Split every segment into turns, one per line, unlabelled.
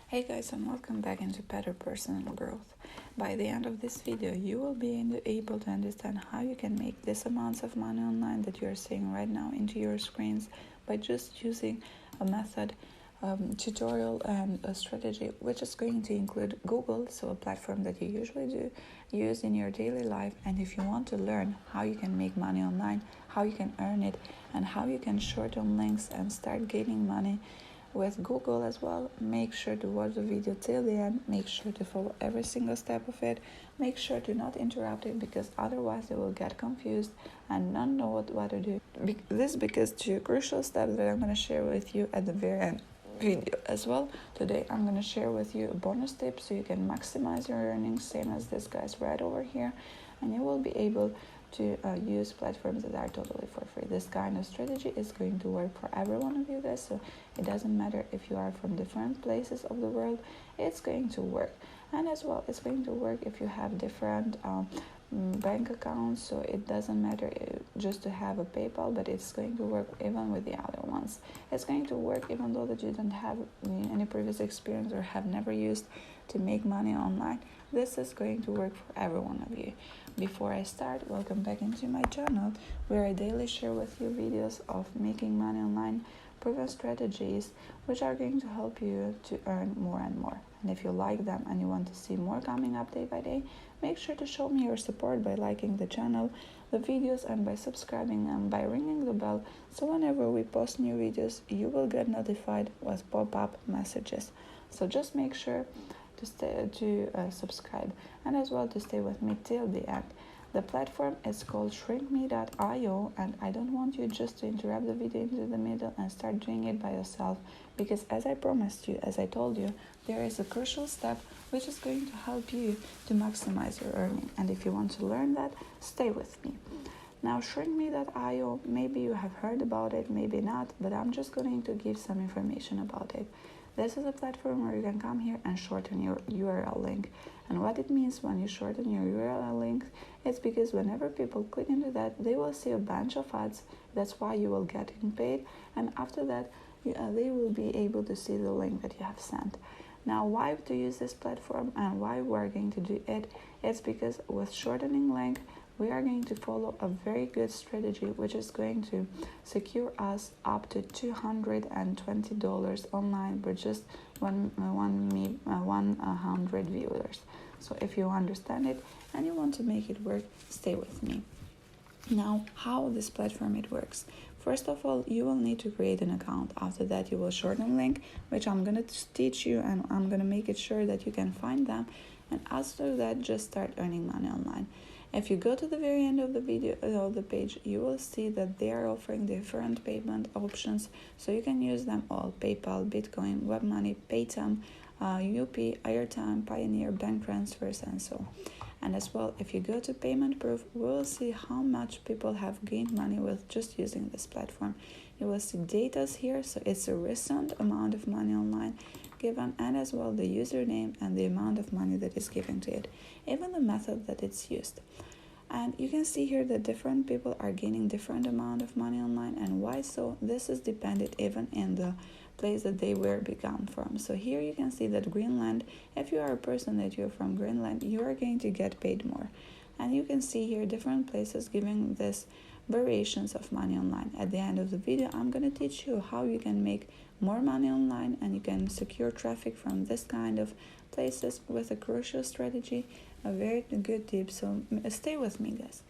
Hey guys, and welcome back into Better Personal Growth. By the end of this video, you will be able to understand how you can make this amounts of money online that you are seeing right now into your screens by just using a method, tutorial, and a strategy which is going to include Google, so a platform that you usually do use in your daily life. And if you want to learn how you can make money online, how you can earn it, and how you can shorten links and start gaining money with Google as well, make sure to watch the video till the end. Make sure to follow every single step of it. Make sure to not interrupt it, because otherwise you will get confused and not know what to do. This because two crucial steps that I'm going to share with you at the very end video as well. Today I'm going to share with you a bonus tip so you can maximize your earnings, same as this guy's right over here, and you will be able to use platforms that are totally for free. This kind of strategy is going to work for every one of you guys, so it doesn't matter if you are from different places of the world, it's going to work. And as well, it's going to work if you have different bank accounts, so it doesn't matter just to have a PayPal, but it's going to work even with the other ones. It's going to work even though that you don't have any previous experience or have never used to make money online. This is going to work for every one of you. Before I start, welcome back into my channel, where I daily share with you videos of making money online, proven strategies which are going to help you to earn more and more. And if you like them and you want to see more coming up day by day, make sure to show me your support by liking the channel, the videos, and by subscribing and by ringing the bell, so whenever we post new videos you will get notified with pop-up messages. So just make sure to subscribe, and as well to stay with me till the end. The platform is called shrinkme.io, and I don't want you just to interrupt the video into the middle and start doing it by yourself, because as I promised you, as I told you, there is a crucial step which is going to help you to maximize your earning. And if you want to learn that, stay with me. Now, shrinkme.io, maybe you have heard about it, maybe not, but I'm just going to give some information about it. This is a platform where you can come here and shorten your URL link. And what it means when you shorten your URL link, it's because whenever people click into that, they will see a bunch of ads. That's why you will get paid. And after that, they will be able to see the link that you have sent. Now, why to use this platform and why we're going to do it? It's because with shortening link, we are going to follow a very good strategy which is going to secure us up to $220 online with just 100 viewers. So if you understand it and you want to make it work, stay with me. Now, how this platform it works. First of all, you will need to create an account. After that, you will shorten link, which I'm going to teach you, and I'm going to make it sure that you can find them. And after that, just start earning money online. If you go to the very end of the video of the page, you will see that they are offering different payment options, so you can use them all: PayPal, Bitcoin, WebMoney, Paytm, UP, Airtime, Pioneer, bank transfers, and so on. And as well, if you go to payment proof, we will see how much people have gained money with just using this platform. You will see data here, so it's a recent amount of money online given, and as well the username and the amount of money that is given to it, even the method that it's used. And you can see here that different people are gaining different amount of money online. And why so? This is dependent even in the place that they were begun from. So here you can see that Greenland, if you are a person that you're from Greenland, you are going to get paid more. And you can see here different places giving this variations of money online. At the end of the video, I'm going to teach you how you can make more money online and you can secure traffic from this kind of places with a crucial strategy, a very good tip. So stay with me, guys.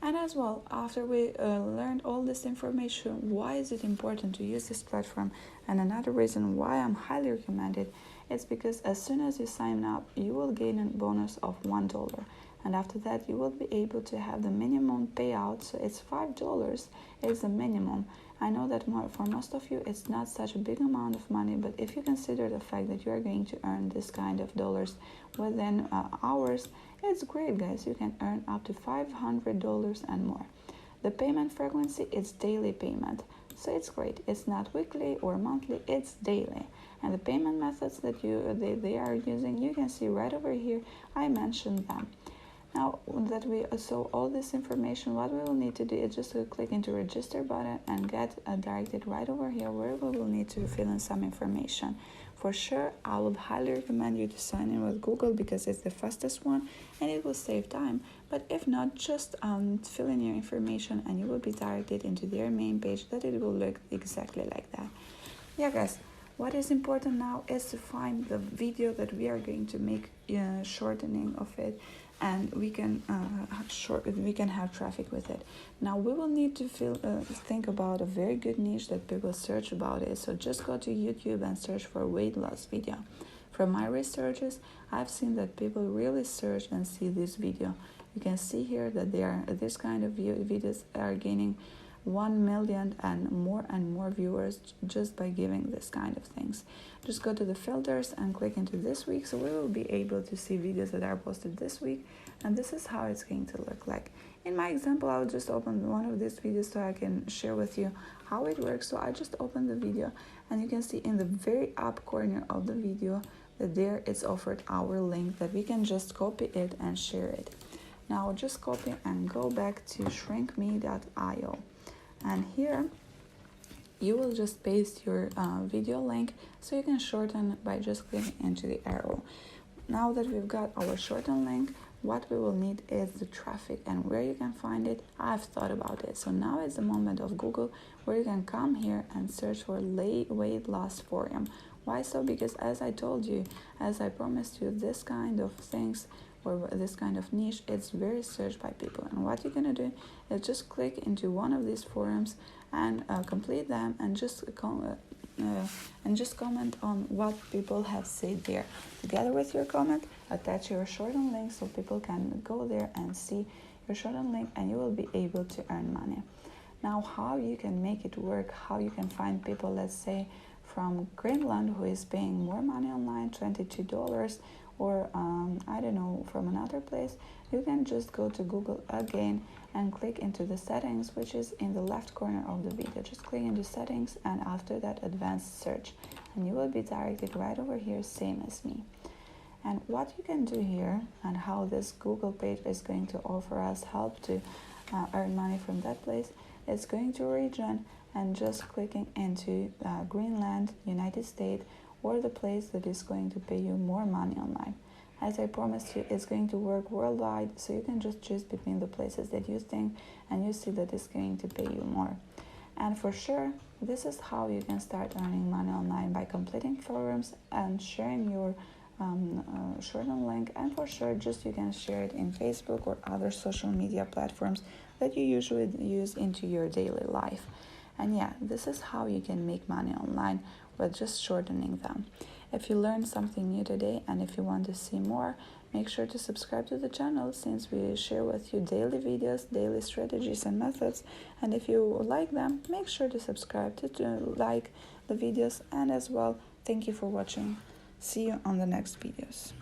And as well, after we learned all this information, why is it important to use this platform? And another reason why I'm highly recommended, it's because as soon as you sign up, you will gain a bonus of $1. And after that, you will be able to have the minimum payout. So it's $5 is the minimum. I know that for most of you, it's not such a big amount of money, but if you consider the fact that you are going to earn this kind of dollars within hours, it's great, guys. You can earn up to $500 and more. The payment frequency is daily payment, so it's great. It's not weekly or monthly, it's daily. And the payment methods that they are using, you can see right over here. I mentioned them. Now that we saw all this information, what we will need to do is just to click into register button and get directed right over here where we will need to fill in some information. For sure, I would highly recommend you to sign in with Google because it's the fastest one and it will save time. But if not, just fill in your information and you will be directed into their main page that it will look exactly like that. Yeah, guys, what is important now is to find the video that we are going to make shortening of it, and we can have traffic with it. Now we will need to think about a very good niche that people search about it. So just go to YouTube and search for weight loss video. From my researches, I've seen that people really search and see this video. You can see here that this kind of videos are gaining 1 million and more viewers just by giving this kind of things. Just go to the filters and click into this week, so we will be able to see videos that are posted this week, and this is how it's going to look like. In my example, I'll just open one of these videos so I can share with you how it works. So I just opened the video and you can see in the very up corner of the video that there it's offered our link that we can just copy it and share it. Now just copy and go back to shrinkme.io. And here you will just paste your video link so you can shorten by just clicking into the arrow. Now that we've got our shortened link, what we will need is the traffic, and where you can find it, I've thought about it. So now is the moment of Google where you can come here and search for weight loss forum. Why so? Because as I told you, as I promised you, this kind of things or this kind of niche, it's very searched by people. And what you're gonna do is just click into one of these forums and complete them, and just comment on what people have said there. Together with your comment, attach your shortened link so people can go there and see your shortened link, and you will be able to earn money. Now, how you can make it work, how you can find people, let's say from Greenland, who is paying more money online, $22, or I don't know, from another place, you can just go to Google again and click into the settings, which is in the left corner of the video. Just click into settings and after that advanced search, and you will be directed right over here, same as me. And what you can do here, and how this Google page is going to offer us help to earn money from that place, is going to region and just clicking into Greenland, United States, or the place that is going to pay you more money online. As I promised you, it's going to work worldwide, so you can just choose between the places that you think and you see that it's going to pay you more. And for sure, this is how you can start earning money online, by completing forums and sharing your shortened link. And for sure, just you can share it in Facebook or other social media platforms that you usually use into your daily life. And yeah, this is how you can make money online with just shortening them. If you learned something new today, and if you want to see more, make sure to subscribe to the channel, since we share with you daily videos, daily strategies and methods. And if you like them, make sure to subscribe, to like the videos, and as well, thank you for watching. See you on the next videos.